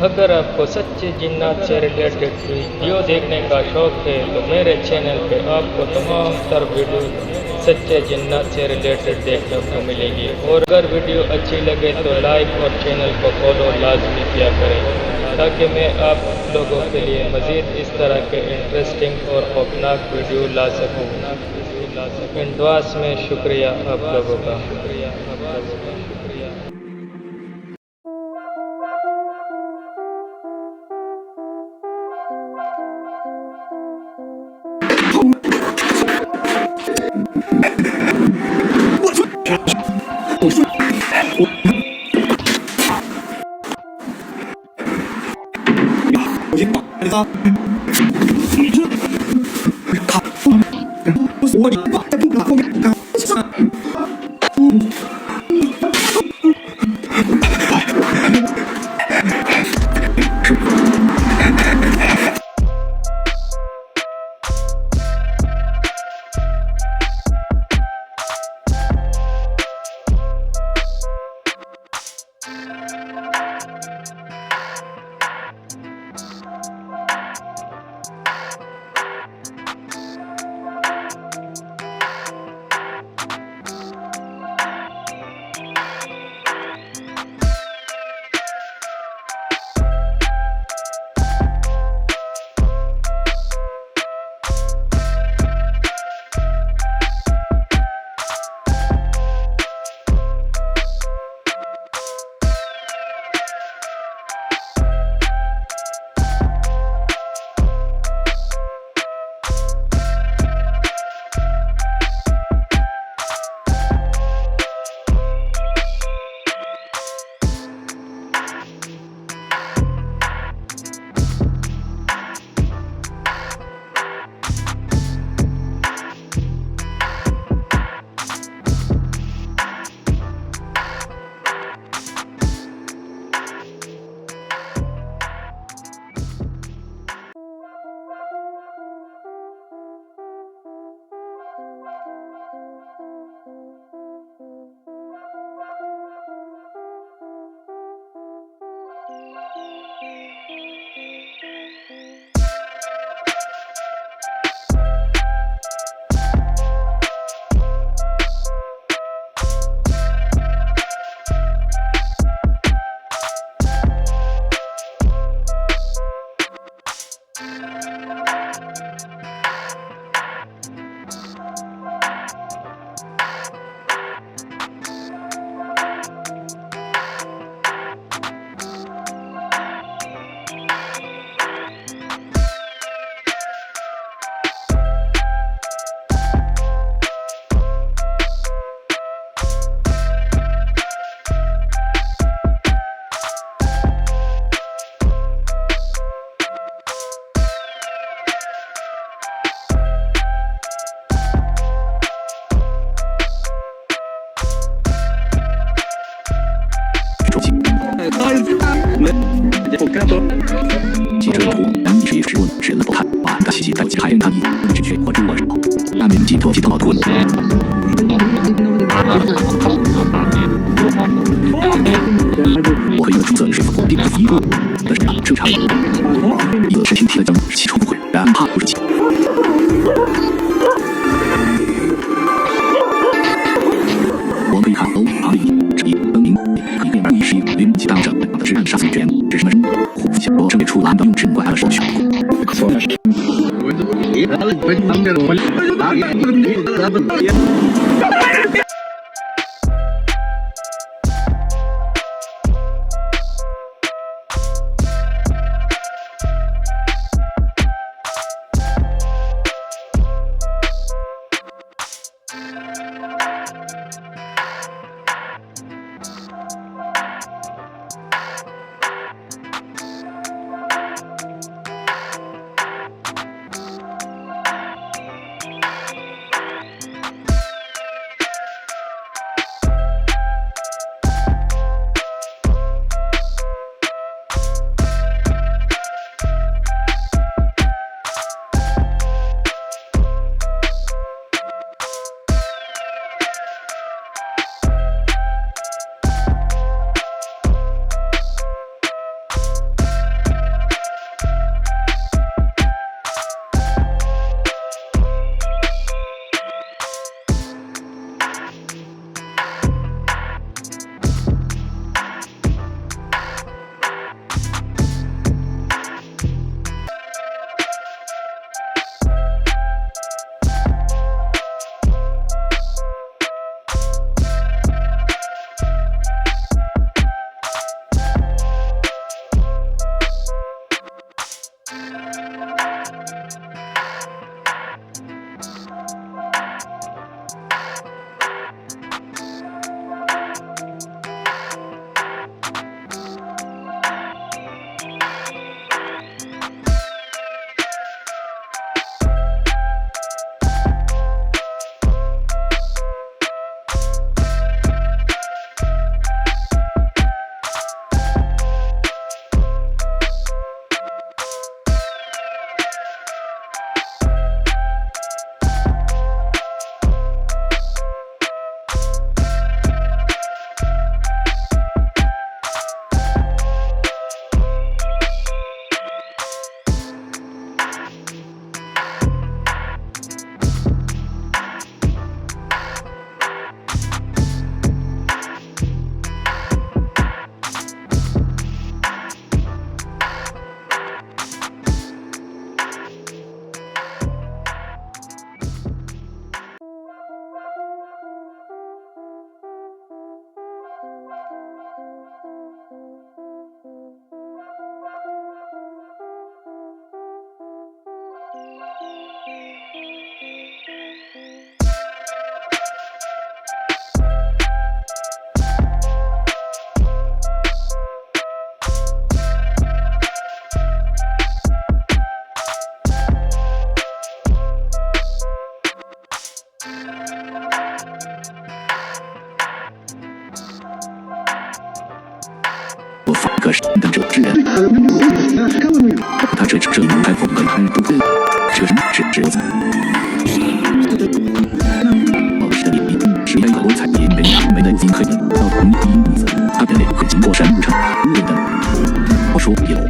अगर आपको सच्चे जिन्नात से रिलेटेड वीडियो देखने का शौक है तो मेरे चैनल पे आपको तमाम तर वीडियो सच्चे जिन्नात से रिलेटेड देखने को मिलेगी। और अगर वीडियो अच्छी लगे तो लाइक और चैनल को फॉलो लाजमी किया करें ताकि मैं आप लोगों के लिए मज़ीद इस तरह के इंटरेस्टिंग और खौफनाक वीडियो ला सकूँ। इन दुआस में शुक्रिया आप लोगों का।记者图，南是食物是能够看完的信息在海南一拒绝和中国人。下面记者记到图文。我可以的出色是否并不是一个，但是正常。一个是天体的将气冲不会，然怕不是气。我们可以看楼旁里这一灯明一面不一是一零级当着的是暗杀死权，是什么人？虎小罗正给出蓝的用针怪他的手血。我法可是等者之人。他这里能开封跟安都分，这是我在。是的，是该口才也被没的金黑的到同一因子，他变脸会经过山路上路的。我说也。